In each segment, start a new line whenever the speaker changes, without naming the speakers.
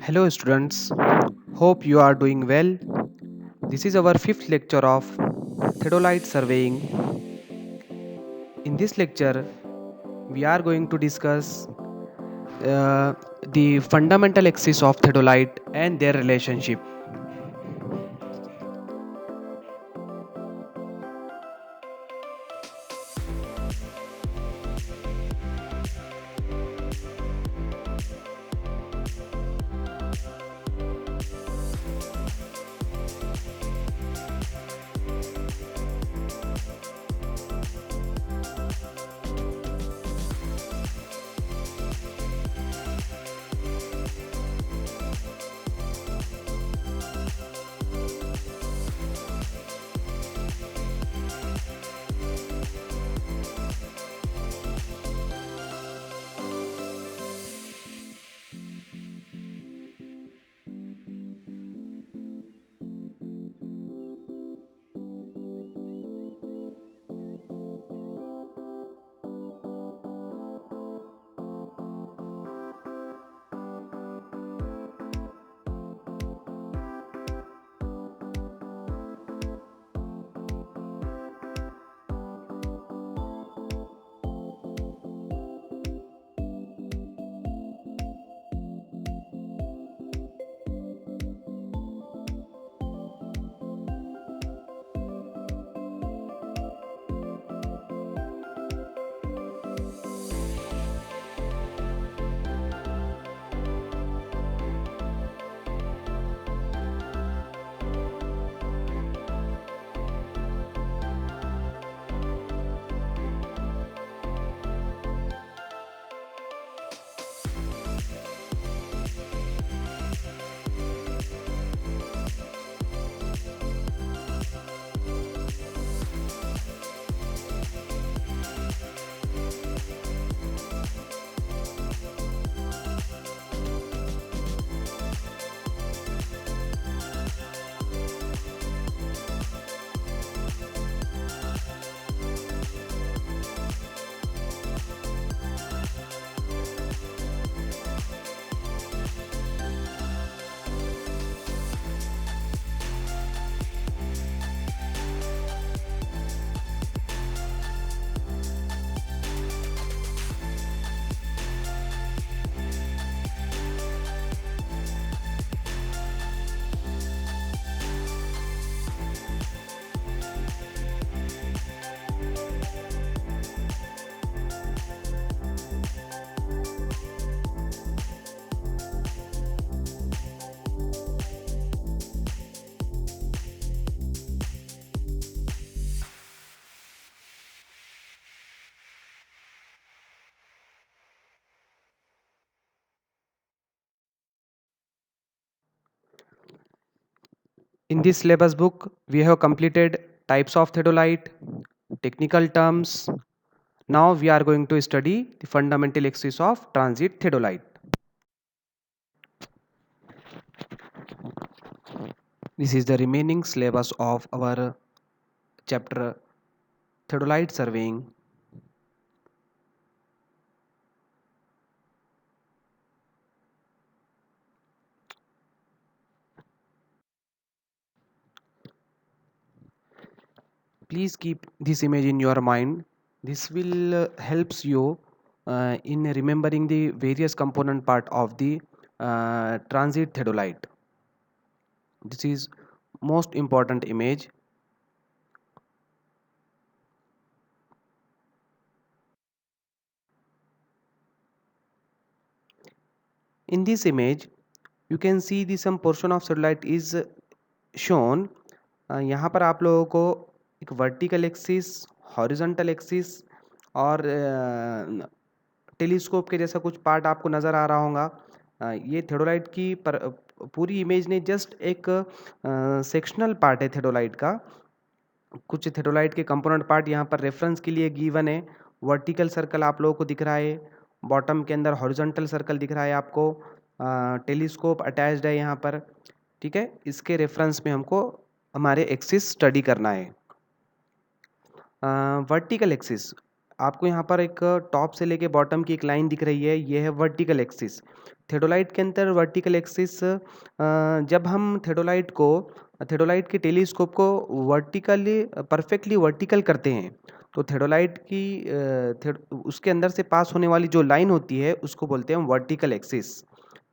Hello, students. Hope you are doing well. This is our fifth lecture of theodolite surveying. In this lecture, we are going to discuss the fundamental axis of theodolite and their relationship. In this syllabus book, we have completed types of theodolite, technical terms. Now we are going to study the fundamental axis of transit theodolite. This is the remaining syllabus of our chapter theodolite surveying. Please keep this image in your mind. This will helps you in remembering the various component part of the transit theodolite. This is most important image. In this image you can see the some portion of satellite is shown. यहाँ पर आप लोगों को एक vertical axis, horizontal axis और telescope के जैसा कुछ पार्ट आपको नज़र आ रहा होगा. ये थेडोलाइट की पूरी इमेज ने जस्ट एक सेक्शनल पार्ट है थेडोलाइट का. कुछ थेडोलाइट के कंपोनेंट पार्ट यहाँ पर रेफरेंस के लिए गिवन है. वर्टिकल सर्कल आप लोगों को दिख रहा है, बॉटम के अंदर हॉरिजॉन्टल सर्कल दिख रहा है आपको, टेलीस्कोप अटैच्ड है यहाँ पर. ठीक है, इसके रेफरेंस में हमको हमारे एक्सिस स्टडी करना है. वर्टिकल एक्सिस आपको यहाँ पर एक टॉप से लेके बॉटम की एक लाइन दिख रही है, ये है वर्टिकल एक्सिस। थेडोलाइट के अंदर वर्टिकल एक्सिस जब हम थेडोलाइट के टेलीस्कोप को वर्टिकली परफेक्टली वर्टिकल करते हैं, तो थेडोलाइट की उसके अंदर से पास होने वाली जो लाइन होती है उसको बोलते हैं हम वर्टिकल एक्सिस।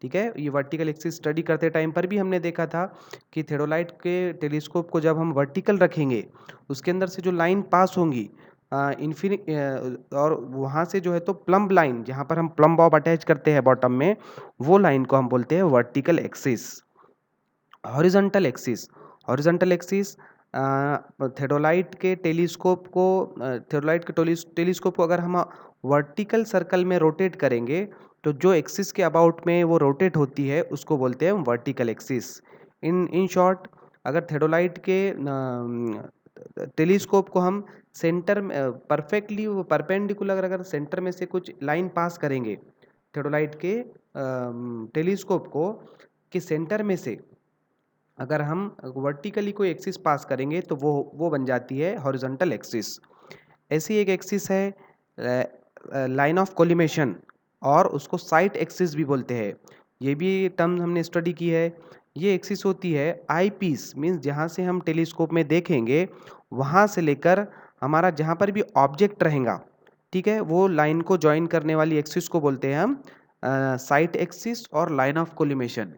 ठीक है, ये वर्टिकल एक्सिस स्टडी करते टाइम पर भी हमने देखा था कि थेडोलाइट के टेलीस्कोप को जब हम वर्टिकल रखेंगे, उसके अंदर से जो लाइन पास होंगी और वहाँ से जो है तो प्लम्ब लाइन, जहाँ पर हम प्लम्ब बॉब अटैच करते हैं बॉटम में, वो लाइन को हम बोलते हैं vertical axis. Horizontal axis, horizontal axis theodolite के टेलीस्कोप को टेलीस्कोप को अगर हम वर्टिकल सर्कल में रोटेट करेंगे, तो जो एक्सिस के अबाउट में वो रोटेट होती है उसको बोलते हैं वर्टिकल एक्सिस। इन शॉर्ट, अगर थेडोलाइट के टेलीस्कोप को हम सेंटर में परफेक्टली परपेंडिकुलर अगर सेंटर में से कुछ लाइन पास करेंगे, थेडोलाइट के टेलीस्कोप को के सेंटर में से अगर हम वर्टिकली कोई एक्सिस पास करेंगे तो वो बन जाती है हॉरिजॉन्टल एक्सिस। ऐसी एक एक्सिस है लाइन ऑफ कोलिमेशन, और उसको साइट एक्सिस भी बोलते हैं। ये भी टर्म हमने स्टडी की है। ये एक्सिस होती है आई पीस, मीन्स जहाँ से हम टेलीस्कोप में देखेंगे वहाँ से लेकर हमारा जहाँ पर भी ऑब्जेक्ट रहेगा, ठीक है, वो लाइन को ज्वाइन करने वाली एक्सिस को बोलते हैं हम साइट एक्सिस और लाइन ऑफ कोलिमेशन।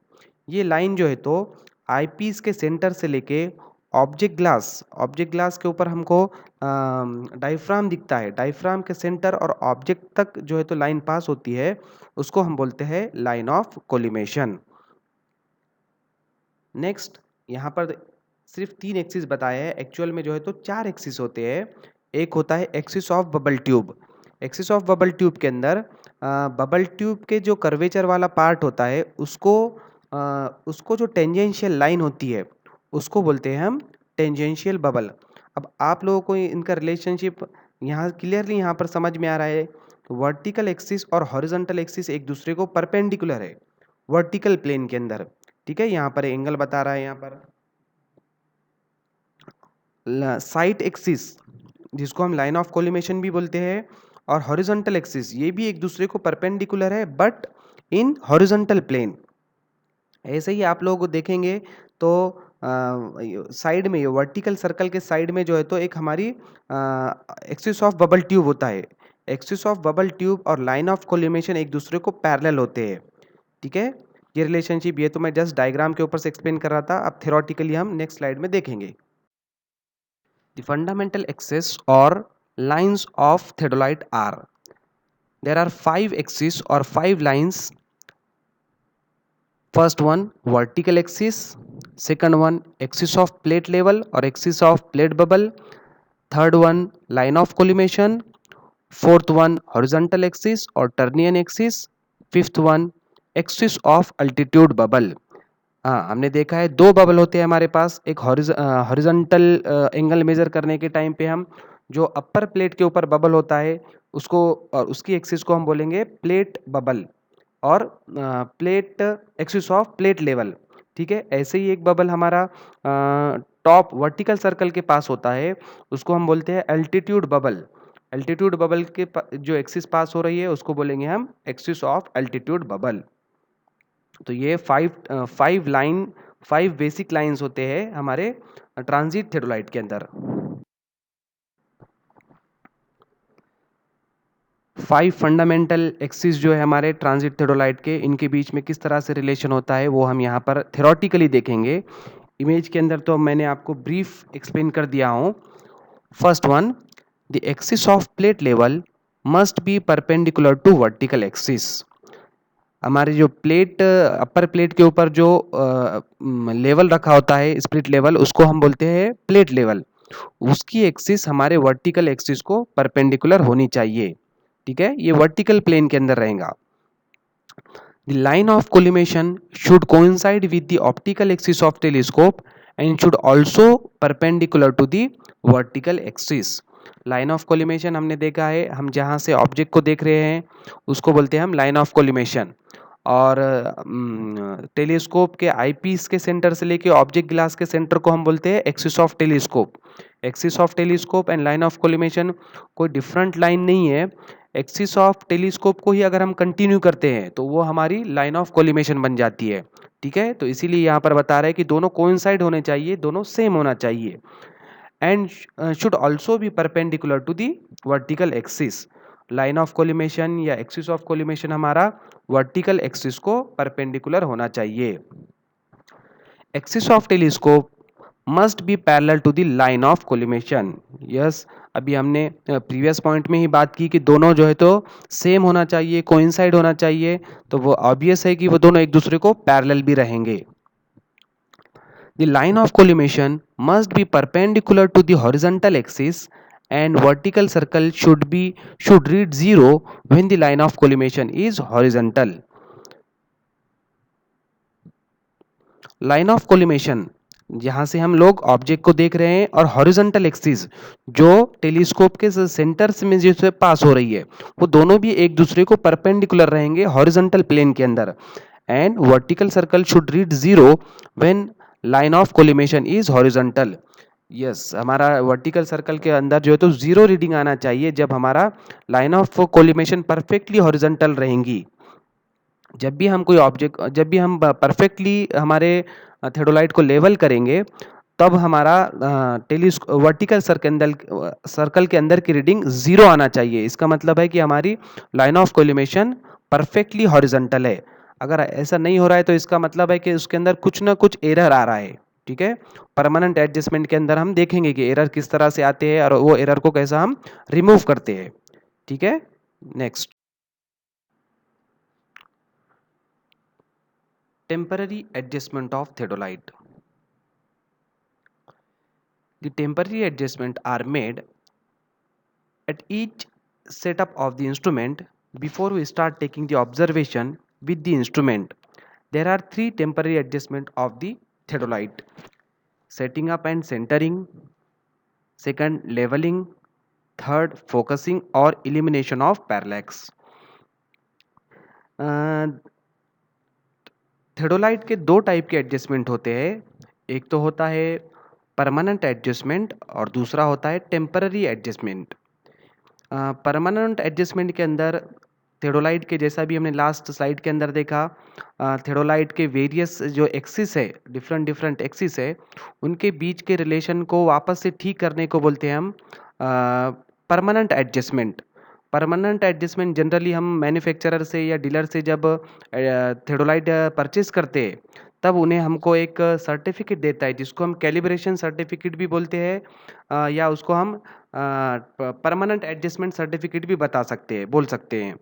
ये लाइन जो है तो आई पीस के सेंटर से लेके ऑब्जेक्ट ग्लास के ऊपर हमको डायफ्राम दिखता है, डायफ्राम के सेंटर और ऑब्जेक्ट तक जो है तो लाइन पास होती है, उसको हम बोलते हैं लाइन ऑफ कोलिमेशन। नेक्स्ट, यहाँ पर सिर्फ 3 एक्सिस बताया है, एक्चुअल में जो है तो 4 एक्सिस होते हैं। एक होता है axis of bubble tube. Axis of bubble tube के अंदर बबल ट्यूब के जो कर्वेचर वाला पार्ट होता है उसको जो टेंजेंशियल लाइन होती है उसको बोलते हैं हम टेंजेंशियल बबल। अब आप लोगों को इनका रिलेशनशिप यहाँ क्लियरली यहाँ पर समझ में आ रहा है। वर्टिकल एक्सिस और हॉरिजॉन्टल एक्सिस एक दूसरे को परपेंडिकुलर है वर्टिकल प्लेन के अंदर, ठीक है। यहाँ पर एंगल बता रहा है, यहाँ पर साइट एक्सिस जिसको हम लाइन ऑफ कोलिमेशन भी बोलते हैं, और हॉरिजॉन्टल एक्सिस ये भी एक दूसरे को परपेंडिकुलर है बट इन हॉरिजॉन्टल प्लेन। ऐसे ही आप लोग देखेंगे तो साइड में वर्टिकल सर्कल के साइड में जो है तो एक हमारी एक्सिस ऑफ बबल ट्यूब होता है। एक्सिस ऑफ बबल ट्यूब और लाइन ऑफ कोलिमेशन एक दूसरे को पैरेलल होते हैं, ठीक है। ये रिलेशनशिप ये तो मैं जस्ट डायग्राम के ऊपर से एक्सप्लेन कर रहा था, अब थ्योरेटिकली हम नेक्स्ट स्लाइड में देखेंगे। द फंडामेंटल एक्सिस और lines of theodolite are, there are 5 axis और 5 lines. First one vertical axis, second one axis of plate level or axis of plate bubble, third one line of collimation, fourth one horizontal axis or Ternary axis, fifth one axis of altitude bubble। हाँ, हमने देखा है 2 bubble होते हैं हमारे पास। एक horizontal angle measure करने के टाइम पे हम जो अपर प्लेट के ऊपर बबल होता है उसको और उसकी एक्सिस को हम बोलेंगे प्लेट बबल, और plate axis of plate level, ठीक है। ऐसे ही एक बबल हमारा टॉप वर्टिकल सर्कल के पास होता है, उसको हम बोलते हैं एल्टीट्यूड बबल। एल्टीट्यूड बबल के जो एक्सिस पास हो रही है उसको बोलेंगे हम एक्सिस ऑफ एल्टीट्यूड बबल। तो ये 5 बेसिक लाइंस होते हैं हमारे ट्रांजिट थेडोलाइट के अंदर। 5 फंडामेंटल एक्सिस जो है हमारे ट्रांजिट थेडोलाइट के, इनके बीच में किस तरह से रिलेशन होता है वो हम यहाँ पर थ्योरेटिकली देखेंगे। इमेज के अंदर तो मैंने आपको ब्रीफ एक्सप्लेन कर दिया हूँ। First one, the axis of plate level must be perpendicular to vertical axis. हमारे जो प्लेट अपर प्लेट के ऊपर जो लेवल रखा होता है स्प्लिट लेवल, उसको हम बोलते हैं प्लेट लेवल। उसकी एक्सिस हमारे वर्टिकल एक्सिस को परपेंडिकुलर होनी चाहिए, ठीक है। ये वर्टिकल प्लेन के अंदर रहेगा। The line of collimation should coincide with the optical axis of telescope and should also perpendicular to the vertical axis। Line of collimation हमने देखा है, हम जहाँ से ऑब्जेक्ट को देख रहे हैं उसको बोलते हैं हम लाइन ऑफ कोलिमेशन, और टेलीस्कोप के आईपीस के सेंटर से लेके ऑब्जेक्ट ग्लास के सेंटर को हम बोलते हैं axis of telescope. Axis of telescope and line of collimation कोई डिफरेंट लाइन नहीं है। एक्सिस ऑफ टेलीस्कोप को ही अगर हम कंटिन्यू करते हैं तो वो हमारी लाइन ऑफ कोलिमेशन बन जाती है। ठीक है, तो इसीलिए यहाँ पर बता रहा है कि दोनों कोइंसाइड होने चाहिए, दोनों सेम होना चाहिए and should also be perpendicular to the vertical axis. Line of collimation या एक्सिस ऑफ कोलिमेशन हमारा वर्टिकल एक्सिस को परपेंडिकुलर होना चाहिए। Axis of telescope must be parallel to the line of collimation. Yes, अभी हमने प्रीवियस पॉइंट में ही बात की कि दोनों जो है तो सेम होना चाहिए, कोइंसाइड होना चाहिए, तो वो ऑब्वियस है कि वो दोनों एक दूसरे को पैरेलल भी रहेंगे। The line of collimation must be perpendicular to the horizontal axis and vertical circle should read 0 when the line of collimation is horizontal. Line of collimation जहाँ से हम लोग ऑब्जेक्ट को देख रहे हैं और हॉरिजॉन्टल एक्सिस जो टेलीस्कोप के सेंटर में जिससे पास हो रही है वो दोनों भी एक दूसरे को परपेंडिकुलर रहेंगे हॉरिजॉन्टल प्लेन के अंदर and vertical circle should read 0 when line of collimation is horizontal. Yes, हमारा वर्टिकल सर्कल के अंदर जो है तो 0 रीडिंग आना चाहिए जब हमारा line of collimation perfectly horizontal रहेंगी। जब भी हम परफेक्टली हमारे थेडोलाइट को लेवल करेंगे तब हमारा वर्टिकल सर्कल के अंदर की रीडिंग 0 आना चाहिए। इसका मतलब है कि हमारी line of collimation perfectly horizontal है। अगर ऐसा नहीं हो रहा है तो इसका मतलब है कि उसके अंदर कुछ ना कुछ एरर आ रहा है। ठीक है, परमानेंट एडजस्टमेंट के अंदर हम देखेंगे कि एरर किस तरह से आते हैं और वो एरर को कैसा हम रिमूव करते हैं। ठीक है, next, temporary adjustment of theodolite. The temporary adjustment are made at each setup of the instrument before we start taking the observation with the instrument. There are three temporary adjustment of the theodolite: setting up and centering, second leveling, third focusing or elimination of parallax. Theodolite के दो type के adjustment होते हैं, एक तो होता है permanent adjustment और दूसरा होता है टेम्पररी एडजस्टमेंट। परमानेंट एडजस्टमेंट के अंदर थेडोलाइट के जैसा भी हमने लास्ट स्लाइड के अंदर देखा, थेडोलाइट के वेरियस जो एक्सिस है, डिफरेंट एक्सिस है, उनके बीच के रिलेशन को वापस से ठीक करने को बोलते हैं हम permanent adjustment. Permanent adjustment generally हम मैन्युफैक्चरर से या डीलर से जब थेडोलाइट परचेज करते हैं तब उन्हें हमको एक सर्टिफिकेट देता है जिसको हम कैलिब्रेशन सर्टिफिकेट भी बोलते हैं या उसको हम परमानेंट एडजस्टमेंट सर्टिफिकेट भी बोल सकते हैं।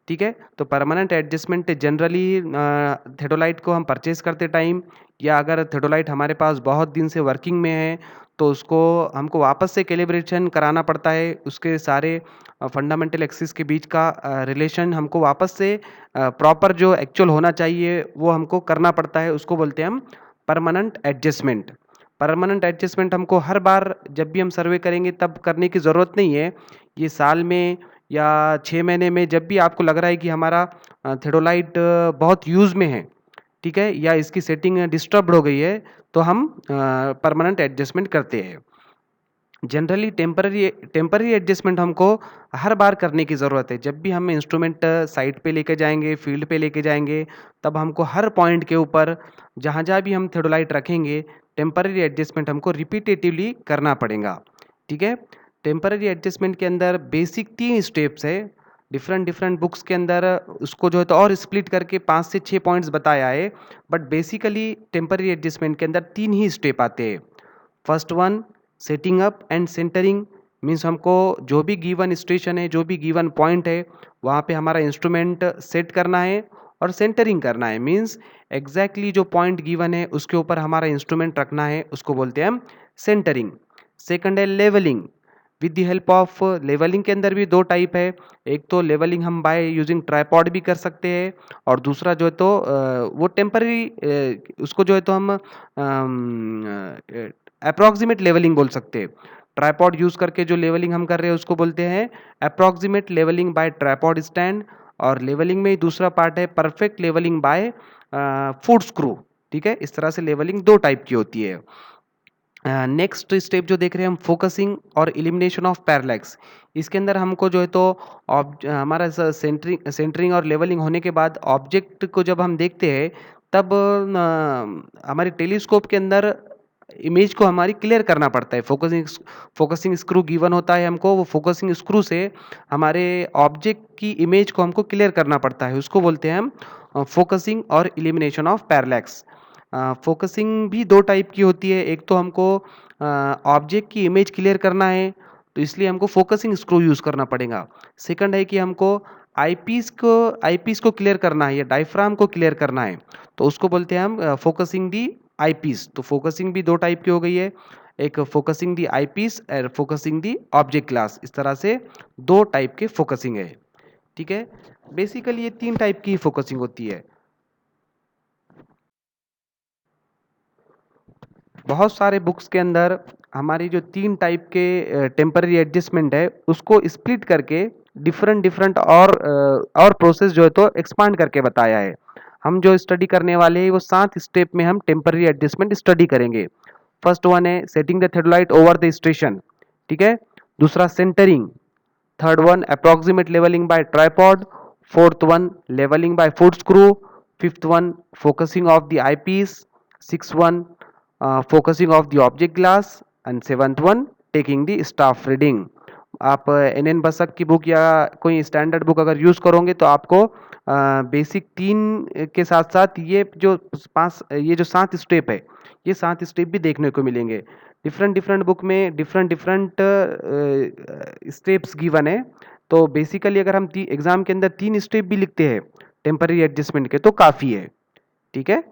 ठीक है, तो परमानेंट एडजस्टमेंट जनरली थेडोलाइट को हम परचेज करते टाइम या अगर थेडोलाइट हमारे पास बहुत दिन से वर्किंग में है तो उसको हमको वापस से कैलिब्रेशन कराना पड़ता है, उसके सारे फंडामेंटल एक्सिस के बीच का रिलेशन हमको वापस से प्रॉपर जो एक्चुअल होना चाहिए वो हमको करना पड़ता है, उसको बोलते हैं हम परमानेंट एडजस्टमेंट। परमानेंट एडजस्टमेंट हमको हर बार जब भी हम सर्वे करेंगे तब करने की ज़रूरत नहीं है, ये साल में या 6 महीने में जब भी आपको लग रहा है कि हमारा थेडोलाइट बहुत यूज़ में है, ठीक है, या इसकी सेटिंग डिस्टर्ब्ड हो गई है तो हम परमानेंट एडजस्टमेंट करते हैं। जनरली टेम्पररी एडजस्टमेंट हमको हर बार करने की ज़रूरत है। जब भी हम इंस्ट्रूमेंट साइट पे लेके जाएंगे, फील्ड पे लेके जाएंगे, तब हमको हर पॉइंट के ऊपर जहाँ जहाँ भी हम थेडोलाइट रखेंगे टेम्पररी एडजस्टमेंट हमको रिपीटेटिवली करना पड़ेगा। ठीक है, टेम्पररी एडजस्टमेंट के अंदर बेसिक 3 स्टेप्स है। डिफरेंट बुक्स के अंदर उसको जो है तो और स्प्लिट करके 5 से 6 पॉइंट्स बताया है, बट बेसिकली टेम्पररी एडजस्टमेंट के अंदर 3 ही स्टेप आते हैं। First one, setting up and centring, means हमको जो भी गिवन स्टेशन है, जो भी गिवन पॉइंट है, वहाँ पे हमारा इंस्ट्रूमेंट सेट करना है और सेंटरिंग करना है, मीन्स एग्जैक्टली जो पॉइंट गिवन है उसके ऊपर हमारा इंस्ट्रूमेंट रखना है, उसको बोलते हैं हम सेंटरिंग। सेकंड है levelling. With the help of levelling के अंदर भी 2 टाइप है, एक तो लेवलिंग हम बाय यूजिंग ट्राइपॉड भी कर सकते हैं और दूसरा जो है तो वो टेम्पररी उसको जो है तो हम अप्रॉक्सीमेट लेवलिंग बोल सकते हैं। ट्राइपॉड यूज़ करके जो लेवलिंग हम कर रहे हैं उसको बोलते हैं approximate levelling by tripod stand, और लेवलिंग में ही दूसरा पार्ट है perfect levelling by foot screw. ठीक है, इस तरह से लेवलिंग 2 टाइप की होती है। नेक्स्ट स्टेप जो देख रहे हैं हम, फोकसिंग और एलिमिनेशन ऑफ पैरालैक्स। इसके अंदर हमको जो है तो हमारा सेंटरिंग सेंटरिंग और लेवलिंग होने के बाद ऑब्जेक्ट को जब हम देखते हैं, तब हमारे टेलीस्कोप के अंदर इमेज को हमारी क्लियर करना पड़ता है। फोकसिंग स्क्रू गिवन होता है हमको, वो फोकसिंग स्क्रू से हमारे ऑब्जेक्ट की इमेज को हमको क्लियर करना पड़ता है। उसको बोलते हैं हम फोकसिंग और एलिमिनेशन ऑफ पैरालैक्स। फोकसिंग भी 2 टाइप की होती है। एक तो हमको ऑब्जेक्ट की इमेज क्लियर करना है, तो इसलिए हमको फोकसिंग स्क्रू यूज़ करना पड़ेगा। सेकंड है कि हमको आईपीस को क्लियर करना है या डायफ्राम को क्लियर करना है, तो उसको बोलते हैं हम फोकसिंग दी आईपीस। तो फोकसिंग भी 2 टाइप की हो गई है, एक फोकसिंग दी आईपीस और फोकसिंग दी ऑब्जेक्ट ग्लास। इस तरह से 2 टाइप के फोकसिंग है, ठीक है? बेसिकली ये 3 टाइप की फोकसिंग होती है। बहुत सारे बुक्स के अंदर हमारी जो 3 टाइप के टेम्पररी एडजस्टमेंट है, उसको स्प्लिट करके डिफरेंट डिफरेंट और प्रोसेस जो है तो एक्सपांड करके बताया है। हम जो स्टडी करने वाले हैं वो 7 स्टेप में हम टेम्पररी एडजस्टमेंट स्टडी करेंगे। फर्स्ट वन है setting the theodolite over the station, ठीक है? दूसरा centring, third one approximate levelling by tripod, fourth one levelling by foot screw, fifth one focusing of the eyepiece, six one focusing of the object glass and seventh one taking the staff reading. आप N N Basak की book या कोई standard book अगर use करोगे तो आपको basic 3 के साथ साथ ये जो 7 स्टेप है, ये 7 स्टेप भी देखने को मिलेंगे। डिफरेंट डिफरेंट बुक में डिफरेंट डिफरेंट स्टेप्स गिवन है। तो बेसिकली अगर हम एग्जाम के अंदर 3 स्टेप भी लिखते हैं टेम्पररी एडजस्टमेंट के, तो काफ़ी है, ठीक है?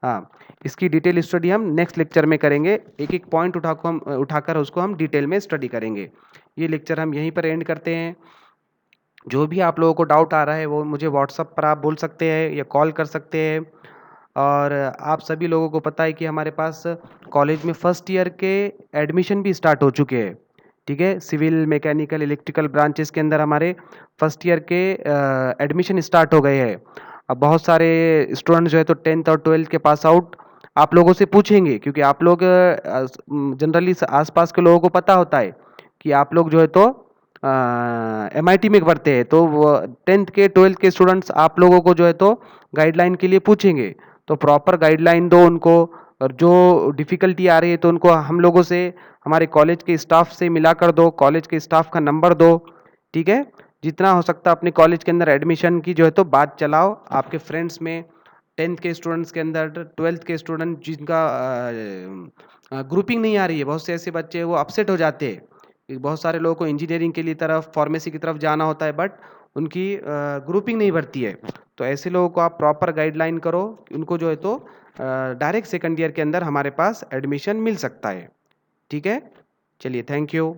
हाँ, इसकी डिटेल स्टडी हम नेक्स्ट लेक्चर में करेंगे। एक एक पॉइंट उठाकर उसको हम डिटेल में स्टडी करेंगे। ये लेक्चर हम यहीं पर एंड करते हैं। जो भी आप लोगों को डाउट आ रहा है वो मुझे व्हाट्सअप पर आप बोल सकते हैं या कॉल कर सकते हैं। और आप सभी लोगों को पता है कि हमारे पास कॉलेज में फर्स्ट ईयर के एडमिशन भी स्टार्ट हो चुके हैं, ठीक है? सिविल, मैकेनिकल, इलेक्ट्रिकल ब्रांचेस के अंदर हमारे फर्स्ट ईयर के एडमिशन स्टार्ट हो गए हैं। अब बहुत सारे स्टूडेंट जो है तो 10th और 12th के पास आउट आप लोगों से पूछेंगे, क्योंकि आप लोग जनरली आसपास के लोगों को पता होता है कि आप लोग जो है तो एमआईटी में पढ़ते हैं, तो 10th के 12th के स्टूडेंट्स आप लोगों को जो है तो गाइडलाइन के लिए पूछेंगे। तो प्रॉपर गाइडलाइन दो उनको, और जो डिफ़िकल्टी आ रही है तो उनको हम लोगों से, हमारे कॉलेज के स्टाफ से मिला कर दो, कॉलेज के स्टाफ का नंबर दो, ठीक है? जितना हो सकता है अपने कॉलेज के अंदर एडमिशन की जो है तो बात चलाओ। आपके फ्रेंड्स में 10th के स्टूडेंट्स के अंदर, 12th के स्टूडेंट जिनका ग्रुपिंग नहीं आ रही है, बहुत से ऐसे बच्चे वो अपसेट हो जाते हैं। बहुत सारे लोगों को इंजीनियरिंग के लिए तरफ, फार्मेसी की तरफ जाना होता है, बट उनकी ग्रुपिंग नहीं बढ़ती है। तो ऐसे लोगों को आप प्रॉपर गाइडलाइन करो, उनको जो है तो डायरेक्ट सेकंड ईयर के अंदर हमारे पास एडमिशन मिल सकता है, ठीक है? चलिए, थैंक यू।